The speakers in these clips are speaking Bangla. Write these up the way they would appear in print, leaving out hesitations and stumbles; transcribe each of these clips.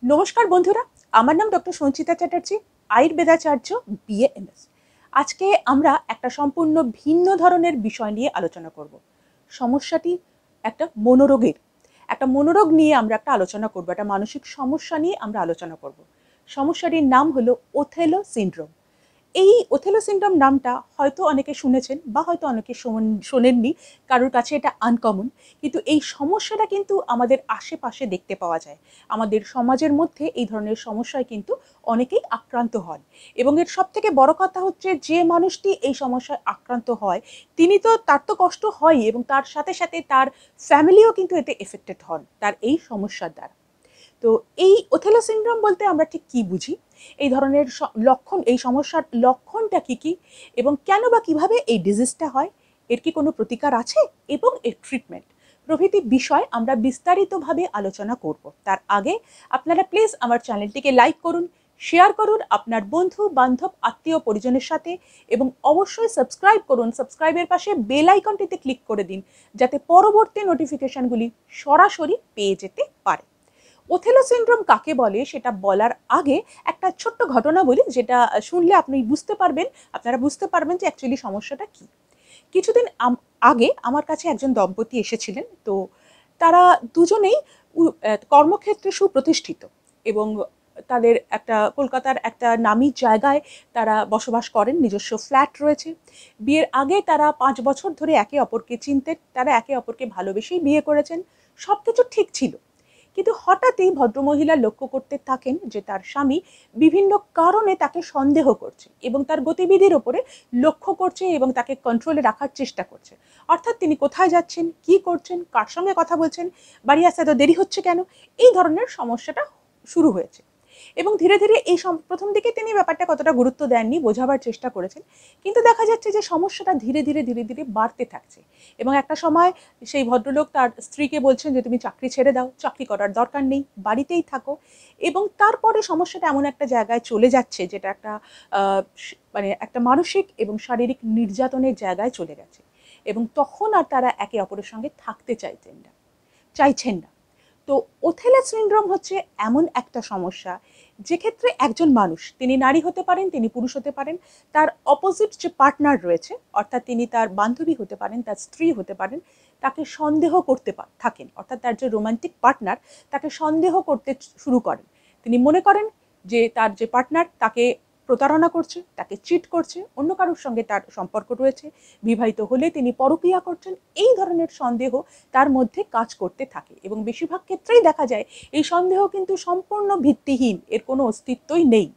নমস্কার বন্ধুরা, আমার নাম ডক্টর সঞ্চিতা চ্যাটার্জি, আয়ুর্বেদাচার্য, বিএ এমএস। আজকে আমরা একটা সম্পূর্ণ ভিন্ন ধরনের বিষয় নিয়ে আলোচনা করব। সমস্যাটি একটা মনোরোগ নিয়ে আমরা একটা আলোচনা করব, একটা মানসিক সমস্যা নিয়ে আমরা আলোচনা করব। সমস্যাটির নাম হলো ওথেলো সিনড্রোম। এই ওথেলো সিনড্রোম নামটা হয়তো অনেকে শুনেছেন বা হয়তো অনেকে শোনেননি, কারোর কাছে এটা আনকমন। কিন্তু এই সমস্যাটা কিন্তু আমাদের আশেপাশে দেখতে পাওয়া যায়। আমাদের সমাজের মধ্যে এই ধরনের সমস্যায় কিন্তু অনেকেই আক্রান্ত হন, এবং এর সব থেকে বড় কথা হচ্ছে যে মানুষটি এই সমস্যায় আক্রান্ত হয় তার তো কষ্ট হয়, এবং তার সাথে সাথে তার ফ্যামিলিও কিন্তু এতে এফেক্টেড হন তার এই সমস্যার দ্বারা। তো এই ওথেলো সিনড্রোম বলতে আমরা ঠিক কি বুঝি, এই ধরনের লক্ষণ, এই সমস্যার লক্ষণটা কি কি, এবং কেন বা কিভাবে এই ডিজিজটা হয়, এর কি কোনো প্রতিকার আছে, এবং এর ট্রিটমেন্ট প্রভৃতি বিষয় আমরা বিস্তারিতভাবে আলোচনা করব। তার আগে আপনারা প্লিজ আমার চ্যানেলটিকে লাইক করুন, শেয়ার করুন আপনার বন্ধু বান্ধব আত্মীয় পরিজনের সাথে, এবং অবশ্যই সাবস্ক্রাইব করুন। সাবস্ক্রাইবের পাশে বেল আইকনটিতে ক্লিক করে দিন, যাতে পরবর্তী নোটিফিকেশনগুলি সরাসরি পেয়ে যেতে পারে। ওথেলো সিনড্রোম কাকে বলে সেটা বলার আগে একটা ছোট্ট ঘটনা বলি, যেটা শুনলে আপনারা বুঝতে পারবেন যে অ্যাকচুয়ালি সমস্যাটা কি। কিছুদিন আগে আমার কাছে একজন দম্পতি এসেছিলেন। তো তারা দুজনেই কর্মক্ষেত্রে সুপ্রতিষ্ঠিত, এবং তাদের একটা কলকাতার একটা নামী জায়গায় তারা বসবাস করেন, নিজস্ব ফ্ল্যাট রয়েছে। বিয়ের আগে তারা 5 বছর ধরে একে অপরকে চিনতেন, তারা একে অপরকে ভালোবেসেই বিয়ে করেছেন, সব কিছু ঠিক ছিল। কিন্তু হঠাৎই ভদ্রমহিলা লক্ষ্য করতে থাকেন যে তার স্বামী বিভিন্ন কারণে তাকে সন্দেহ করছে, এবং তার গতিবিধির ওপরে লক্ষ্য করছে, এবং তাকে কন্ট্রোলে রাখার চেষ্টা করছে। অর্থাৎ তিনি কোথায় যাচ্ছেন, কি করছেন, কার সঙ্গে কথা বলছেন, বাড়ি আসতে এত দেরি হচ্ছে কেন, এই ধরনের সমস্যাটা শুরু হয়েছে। এবং ধীরে ধীরে প্রথম দিকে তিনি ব্যাপারটা কতটা গুরুত্ব দেননি, বোঝাবার চেষ্টা করেছেন। কিন্তু দেখা যাচ্ছে যে সমস্যাটা ধীরে ধীরে ধীরে ধীরে বাড়তে থাকছে, এবং একটা সময় সেই ভদ্রলোক তার স্ত্রীকে বলছেন যে তুমি চাকরি ছেড়ে দাও, চাকরি করার দরকার নেই, বাড়িতেই থাকো। এবং তারপরে সমস্যাটা এমন একটা জায়গায় চলে যাচ্ছে, যেটা মানে একটা মানসিক এবং শারীরিক নির্যাতনের জায়গায় চলে গেছে, এবং তখন আর তারা একে অপরের সঙ্গে থাকতে চাইছেন না। তো ওথেলো সিনড্রোম হচ্ছে এমন একটা সমস্যা, যেক্ষেত্রে একজন মানুষ, তিনি নারী হতে পারেন, তিনি পুরুষ হতে পারেন, তার অপোজিট যে পার্টনার রয়েছে, অর্থাৎ তিনি তার বান্ধবী হতে পারেন, তার স্ত্রী হতে পারেন, তাকে সন্দেহ করতে থাকেন। অর্থাৎ তার যে রোমান্টিক পার্টনার, তাকে সন্দেহ করতে শুরু করেন। তিনি মনে করেন যে তার যে পার্টনার তাকে প্রতারণা করছে, তাকে চিট করছে, অন্য কারোর সঙ্গে তার সম্পর্ক রয়েছে, বিবাহিত হলে তিনি পরকীয়া করছেন। এই ধরনের সন্দেহ তার মধ্যে কাজ করতে থাকে, এবং বেশিরভাগ ক্ষেত্রেই দেখা যায় এই সন্দেহ কিন্তু সম্পূর্ণ ভিত্তিহীন, এর কোনো অস্তিত্বই নেই।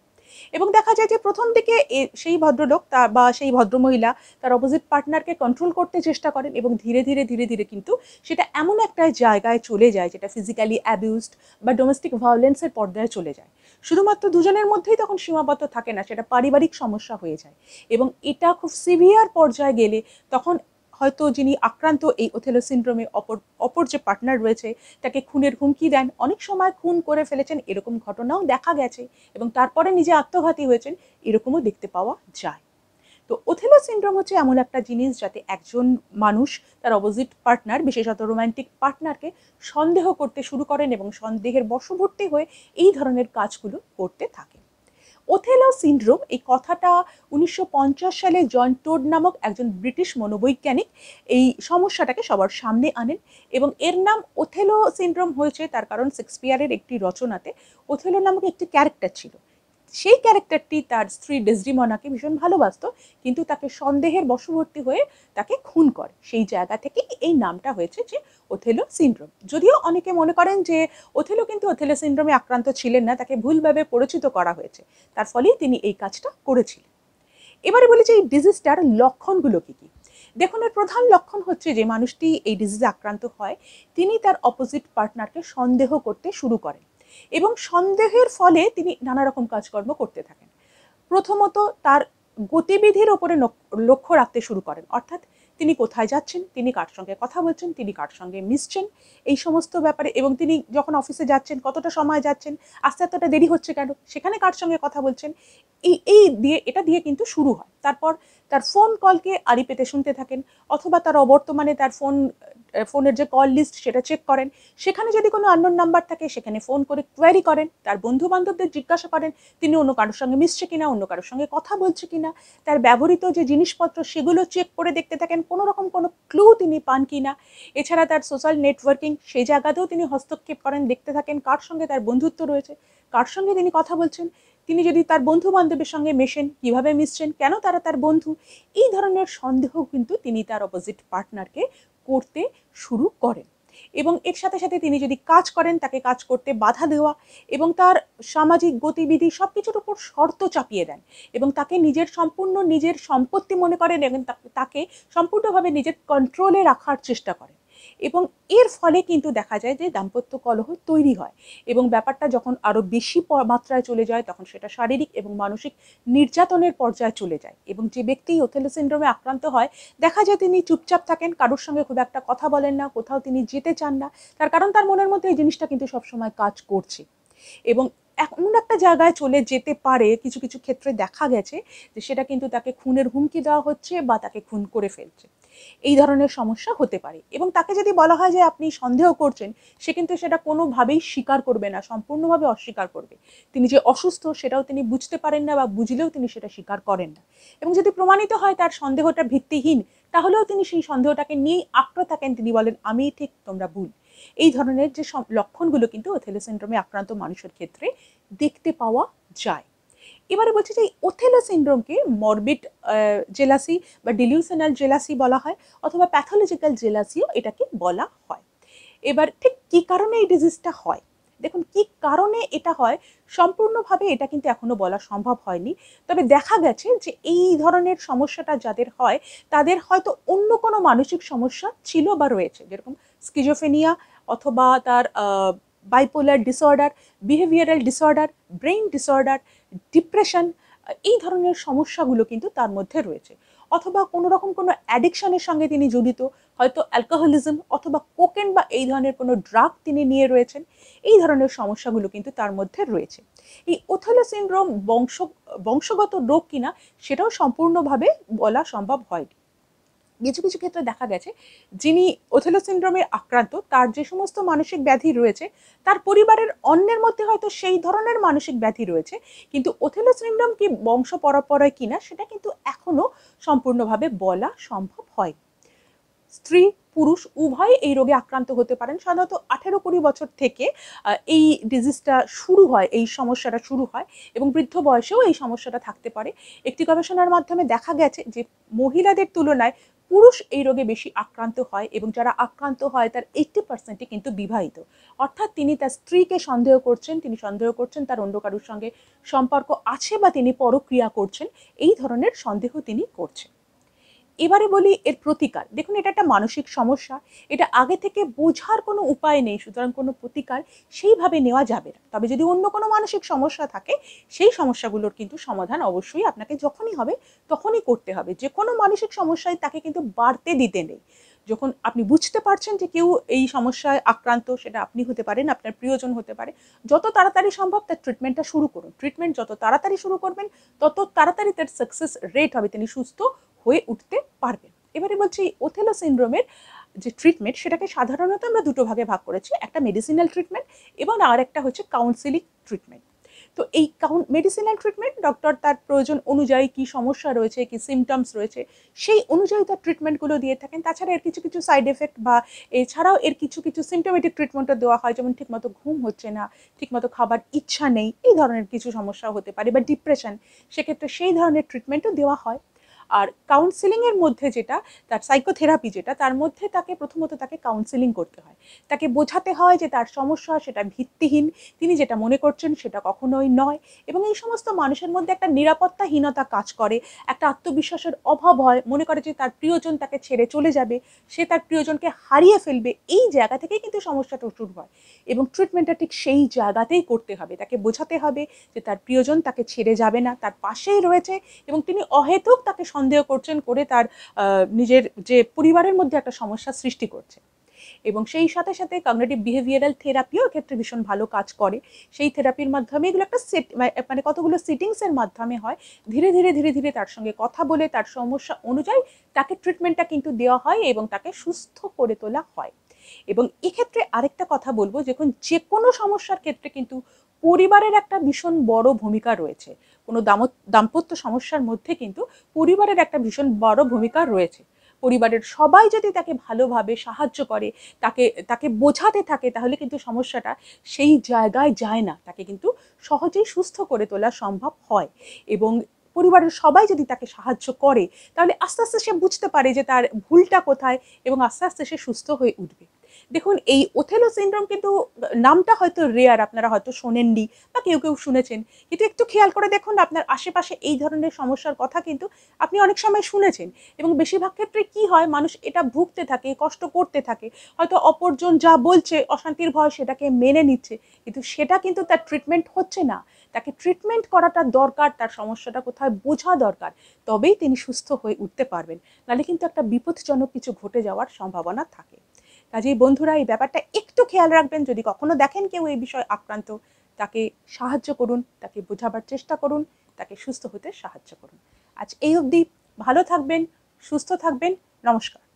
এবং দেখা যায় যে প্রথম দিকে সেই ভদ্রলোক বা সেই ভদ্রমহিলা তার অপোজিট পার্টনারকে কন্ট্রোল করতে চেষ্টা করেন, এবং ধীরে ধীরে ধীরে ধীরে কিন্তু সেটা এমন একটা জায়গায় চলে যায় যেটা ফিজিক্যালি অ্যাবিউজড বা ডোমেস্টিক ভায়োলেন্সের পর্যায়ে চলে যায়। শুধুমাত্র দুজনের মধ্যেই তখন সীমাবদ্ধ থাকে না, সেটা পারিবারিক সমস্যা হয়ে যায়। এবং এটা খুব সিভিয়ার পর্যায়ে গেলে তখন হয়তো যিনি আক্রান্ত এই ওথেলো সিনড্রোমে, অপর যে পার্টনার রয়েছে, তাকে খুনের হুমকি দেন, অনেক সময় খুন করে ফেলেছেন, এরকম ঘটনাও দেখা গেছে, এবং তারপরে নিজে আত্মঘাতী হয়েছেন, এরকমও দেখতে পাওয়া যায়। তো ওথেলো সিনড্রোম হচ্ছে এমন একটা জিনিস যাতে একজন মানুষ তার অপোজিট পার্টনার, বিশেষত রোমান্টিক পার্টনারকে সন্দেহ করতে শুরু করেন, এবং সন্দেহের বশবর্তী হয়ে এই ধরনের কাজগুলো করতে থাকেন। ওথেলো সিনড্রোম এই কথাটা 1950 সালে জন টোড নামক একজন ব্রিটিশ মনোবৈজ্ঞানিক এই সমস্যাটাকে সবার সামনে আনেন, এবং এর নাম ওথেলো সিনড্রোম হয়েছে তার কারণ শেক্সপিয়ারের একটি রচনাতে ওথেলো নামক একটি ক্যারেক্টার ছিল। সেই ক্যারেক্টারটি তার স্ত্রী ডেসডিমনাকে ভীষণ ভালোবাসত, কিন্তু তাকে সন্দেহের বশবর্তী হয়ে তাকে খুন করে। সেই জায়গা থেকেই এই নামটা হয়েছে যে ওথেলো সিনড্রোম। যদিও অনেকে মনে করেন যে ওথেলো কিন্তু ওথেলো সিনড্রোমে আক্রান্ত ছিলেন না, তাকে ভুলভাবে পরিচিত করা হয়েছে, তার ফলেই তিনি এই কাজটা করেছিলেন। এবারে বলি যে এই ডিজিজটার লক্ষণগুলো কি কি। দেখুন, এর প্রধান লক্ষণ হচ্ছে যে মানুষটি এই ডিজিজে আক্রান্ত হয়, তিনি তার অপোজিট পার্টনারকে সন্দেহ করতে শুরু করেন, এবং সন্দেহের ফলে তিনি নানা রকম কাজকর্ম করতে থাকেন। প্রথমত তার গতিবিধির ওপরে লক্ষ্য রাখতে শুরু করেন, অর্থাৎ তিনি কোথায় যাচ্ছেন, তিনি কার সঙ্গে কথা বলছেন, তিনি কার সঙ্গে মিশছেন, এই সমস্ত ব্যাপারে। এবং তিনি যখন অফিসে যাচ্ছেন কতটা সময় যাচ্ছেন, আসতে এতটা দেরি হচ্ছে কেন, সেখানে কার সঙ্গে কথা বলছেন, এটা দিয়ে কিন্তু শুরু হয়। তারপর তার ফোন কলকে আড়ি পেতে শুনতে থাকেন, অথবা তার অবর্তমানে তার ফোনের যে কল লিস্ট সেটা চেক করেন, সেখানে যদি কোনো আননোন নাম্বার থাকে সেখানে ফোন করে কোয়ারি করেন, তার বন্ধু বান্ধবদের জিজ্ঞাসা করেন তিনি অন্য কারোর সঙ্গে মিশছে কিনা, অন্য কারোর সঙ্গে কথা বলছে কিনা, তার ব্যবহৃত যে জিনিসপত্র সেগুলো চেক করে দেখতে থাকেন কোনো রকম কোনো ক্লু তিনি পান কিনা। এছাড়া তার সোশ্যাল নেটওয়ার্কিং সেই জায়গাতেও তিনি হস্তক্ষেপ করেন, দেখতে থাকেন কার সঙ্গে তার বন্ধুত্ব রয়েছে, কার সঙ্গে তিনি কথা বলছেন, তিনি যদি তার বন্ধু বান্ধবের সঙ্গে মেশেন কিভাবে মিশছেন, কেন তারা তার বন্ধু, এই ধরনের সন্দেহ কিন্তু তিনি তার অপোজিট পার্টনারকে করতে শুরু করেন। এবং এর সাথে সাথে তিনি যদি কাজ করেন তাকে কাজ করতে বাধা দেওয়া এবং তার সামাজিক গতিবিধি সবকিছুর উপর শর্ত চাপিয়ে দেন এবং তাকে নিজের সম্পত্তি মনে করেন এবং তাকে সম্পূর্ণভাবে নিজের কন্ট্রোলে রাখার চেষ্টা করেন। এবং এর ফলে কিন্তু দেখা যায় যে দাম্পত্য কলহ তৈরি হয় এবং ব্যাপারটা যখন আরো বেশি মাত্রায় চলে যায় তখন সেটা শারীরিক এবং মানসিক নির্যাতনের পর্যায়ে চলে যায়। এবং যে ব্যক্তি ওথেলো সিনড্রোমে আক্রান্ত হয় দেখা যায় তিনি চুপচাপ থাকেন, কারোর সঙ্গে খুব একটা কথা বলেন না, কোথাও তিনি যেতে চান না, তার কারণ তার মনের মধ্যে এই জিনিসটা কিন্তু সবসময় কাজ করছে। এবং এমন একটা জায়গায় চলে যেতে পারে, কিছু কিছু ক্ষেত্রে দেখা গেছে যে সেটা কিন্তু তাকে খুনের হুমকি দেওয়া হচ্ছে বা তাকে খুন করে ফেলছে, এই ধরনের সমস্যা হতে পারে। এবং তাকে যদি বলা হয় যে আপনি সন্দেহ করছেন, সে কিন্তু সেটা কোনোভাবেই স্বীকার করবে না, সম্পূর্ণভাবে অস্বীকার করবে। তিনি যে অসুস্থ সেটাও তিনি বুঝতে পারেন না বা বুঝলেও তিনি সেটা স্বীকার করেন না। এবং যদি প্রমাণিত হয় তার সন্দেহটা ভিত্তিহীন, তাহলেও তিনি সেই সন্দেহটাকে নিয়েই আঁকড়ে থাকেন, তিনি বলেন আমি ঠিক তোমরা ভুল। এই ধরনের যে লক্ষণগুলো কিন্তু ওথেলো সিনড্রোমে আক্রান্ত মানুষের ক্ষেত্রে দেখতে পাওয়া যায়। এবারে বলছি যে ওথেলো সিনড্রোমকে মরবিড জেলাসি বা ডিলিউশনাল জেলাসি বলা হয়, অথবা প্যাথোলজিক্যাল জেলাসিও এটাকে বলা হয়। এবার ঠিক কি কারণে এই ডিজিজটা হয়, দেখুন কি কারণে এটা হয় সম্পূর্ণভাবে এটা কিন্তু এখনো বলা সম্ভব হয়নি। তবে দেখা গেছে যে এই ধরনের সমস্যাটা যাদের হয় তাদের হয়তো অন্য কোনো মানসিক সমস্যা ছিল বা রয়েছে, যেরকম স্কিজোফেনিয়া অথবা তার bipolar disorder, behavioural disorder, brain disorder, depression, এই ধরনের সমস্যাগুলো কিন্তু তার মধ্যে রয়েছে। অথবা কোনো রকম কোনো অ্যাডিকশনের সঙ্গে তিনি জড়িত, হয়তো অ্যালকোহলিজম অথবা কোকেন বা এই ধরনের কোনো ড্রাগ তিনি নিয়ে রয়েছেন, এই ধরনের সমস্যাগুলো কিন্তু তার মধ্যে রয়েছে। এই ওথেলো সিনড্রোম বংশগত রোগ কিনা সেটাও সম্পূর্ণভাবে বলা সম্ভব হয়নি। কিছু কিছু ক্ষেত্রে দেখা গেছে যিনি ওথেলো সিনড্রোমে আক্রান্ত তার যে সমস্ত মানসিক ব্যাধি রয়েছে তার পরিবারের অন্যের মধ্যে হয়তো সেই ধরনের মানসিক ব্যাধি রয়েছে, কিন্তু ওথেলো সিনড্রোম কি বংশ পরম্পরায় কিনা সেটা কিন্তু এখনো সম্পূর্ণভাবে বলা সম্ভব হয়। স্ত্রী পুরুষ উভয় এই রোগে আক্রান্ত হতে পারেন। সাধারণত 18-20 বছর থেকে এই ডিজিজটা শুরু হয়, এই সমস্যাটা শুরু হয় এবং বৃদ্ধ বয়সেও এই সমস্যাটা থাকতে পারে। একটি গবেষণার মাধ্যমে দেখা গেছে যে মহিলাদের তুলনায় পুরুষ এই রোগে বেশি আক্রান্ত হয় এবং যারা আক্রান্ত হয় তার 80% কিন্তু বিবাহিত, অর্থাৎ তিনি তার স্ত্রীকে সন্দেহ করছেন, তিনি সন্দেহ করছেন তার অন্য কারোর সঙ্গে সম্পর্ক আছে বা তিনি পরক্রিয়া করছেন, এই ধরনের সন্দেহ তিনি করছেন। এবারে বলি এর প্রতিকার। দেখুন এটা একটা মানসিক সমস্যা, এটা আগে থেকে বোঝার কোনো উপায় নেই, সুতরাং কোনো প্রতিকার সেইভাবে নেওয়া যাবে না। তবে যদি অন্য কোনো মানসিক সমস্যা থাকে সেই সমস্যাগুলোর কিন্তু সমাধান অবশ্যই আপনাকে যখনই হবে তখনই করতে হবে। যে কোনো মানসিক সমস্যায় তাকে কিন্তু বাড়তে দিতে নেই। যখন আপনি বুঝতে পারছেন যে কেউ এই সমস্যায় আক্রান্ত, সেটা আপনি হতে পারেন, আপনার প্রিয়জন হতে পারে, যত তাড়াতাড়ি সম্ভব তার ট্রিটমেন্টটা শুরু করুন। ট্রিটমেন্ট যত তাড়াতাড়ি শুরু করবেন তত তাড়াতাড়ি তার সাকসেস রেট হবে, তিনি সুস্থ হয়ে উঠতে পারবেন। এবারে বলছি ওথেলো সিনড্রোমের যে ট্রিটমেন্ট সেটাকে সাধারণত আমরা দুটো ভাগে ভাগ করেছি, একটা মেডিসিনাল ট্রিটমেন্ট এবং আর একটা হচ্ছে কাউন্সিলিং ট্রিটমেন্ট। তো এই মেডিসিনাল ট্রিটমেন্ট ডক্টর তার প্রয়োজন অনুযায়ী কি সমস্যা রয়েছে, কি সিমটমস রয়েছে সেই অনুযায়ী তার ট্রিটমেন্টগুলো দিয়ে থাকেন। তাছাড়া এর কিছু কিছু সাইড এফেক্ট বা এছাড়াও এর কিছু কিছু সিমটোমেটিক ট্রিটমেন্টও দেওয়া হয়, যেমন ঠিকমতো ঘুম হচ্ছে না, ঠিকমতো খাবার ইচ্ছা নেই, এই ধরনের কিছু সমস্যা হতে পারে, বা ডিপ্রেশন, সেক্ষেত্রে সেই ধরনের ট্রিটমেন্টও দেওয়া হয়। আর কাউন্সিলিংয়ের মধ্যে যেটা তার সাইকোথেরাপি, যেটা তার মধ্যে তাকে প্রথমত তাকে কাউন্সিলিং করতে হয়, তাকে বোঝাতে হয় যে তার সমস্যা সেটা ভিত্তিহীন, তিনি যেটা মনে করছেন সেটা কখনোই নয়, এবং এই সমস্ত মানুষের মধ্যে একটা নিরাপত্তাহীনতা কাজ করে, একটা আত্মবিশ্বাসের অভাব হয়, মনে করে যে তার প্রিয়জন তাকে ছেড়ে চলে যাবে, সে তার প্রিয়জনকে হারিয়ে ফেলবে, এই জায়গা থেকেই কিন্তু সমস্যাটা শুরু হয়। এবং ট্রিটমেন্টটা ঠিক সেই জায়গাতেই করতে হবে, তাকে বোঝাতে হবে যে তার প্রিয়জন তাকে ছেড়ে যাবে না, তার পাশেই রয়েছে এবং তিনি অহেতুক তাকে সন্দেহ করছেন, করে তার নিজের যে পরিবারের মধ্যে একটা সমস্যা সৃষ্টি করছে। এবং সেই সাথে সাথে কগনিটিভ বিহেভিয়ারাল থেরাপিও এক্ষেত্রে ভীষণ ভালো কাজ করে। সেই থেরাপির মাধ্যমে এগুলো একটা সেট মানে কতগুলো সিটিংসের মাধ্যমে হয়। ধীরে ধীরে ধীরে ধীরে তার সঙ্গে কথা বলে তার সমস্যা অনুযায়ী তাকে ট্রিটমেন্টটা কিন্তু দেওয়া হয় এবং তাকে সুস্থ করে তোলা হয়। এবং এক্ষেত্রে আরেকটা কথা বলবো, যখন যে কোনো সমস্যার ক্ষেত্রে কিন্তু পরিবারের একটা ভীষণ বড় ভূমিকা রয়েছে। কোনো দাম্পত্য সমস্যার মধ্যে কিন্তু পরিবারের একটা ভীষণ বড় ভূমিকা রয়েছে। পরিবারের সবাই যদি তাকে ভালোভাবে সাহায্য করে, তাকে তাকে বোঝাতে থাকে, তাহলে কিন্তু সমস্যাটা সেই জায়গায় যায় না, তাকে কিন্তু সহজেই সুস্থ করে তোলা সম্ভব হয়। এবং পরিবারের সবাই যদি তাকে সাহায্য করে, তাহলে আস্তে আস্তে সে বুঝতে পারে যে তার ভুলটা কোথায় এবং আস্তে আস্তে সে সুস্থ হয়ে উঠবে। দেখুন, এই ওথেলো সিনড্রোম কিন্তু নামটা হয়তো রেয়ার, আপনারা হয়তো শোনেননি বা কেউ কেউ শুনেছেন, কিন্তু একটু খেয়াল করে দেখুন আপনার আশেপাশে এই ধরনের সমস্যার কথা কিন্তু আপনি অনেক সময় শুনেছেন। এবং বেশিরভাগ ক্ষেত্রে কি হয়, মানুষ এটা ভুগতে থাকে, কষ্ট করতে থাকে, হয়তো অপরজন যা বলছে অশান্তির ভয় সেটাকে মেনে নিচ্ছে, কিন্তু সেটা কিন্তু তার ট্রিটমেন্ট হচ্ছে না। তাকে ট্রিটমেন্ট করাটা দরকার, তার সমস্যাটা কোথায় বোঝা দরকার, তবেই তিনি সুস্থ হয়ে উঠতে পারবেন। নাহলে কিন্তু একটা বিপজ্জনক কিছু ঘটে যাওয়ার সম্ভাবনা থাকে। কাজেই বন্ধুরা, এই ব্যাপারটা একটু খেয়াল রাখবেন। যদি কখনো দেখেন কেউ এই বিষয়ে আক্রান্ত, তাকে সাহায্য করুন, তাকে বোঝাবার চেষ্টা করুন, তাকে সুস্থ হতে সাহায্য করুন। আজ এই অবধি। ভালো থাকবেন, সুস্থ থাকবেন। নমস্কার।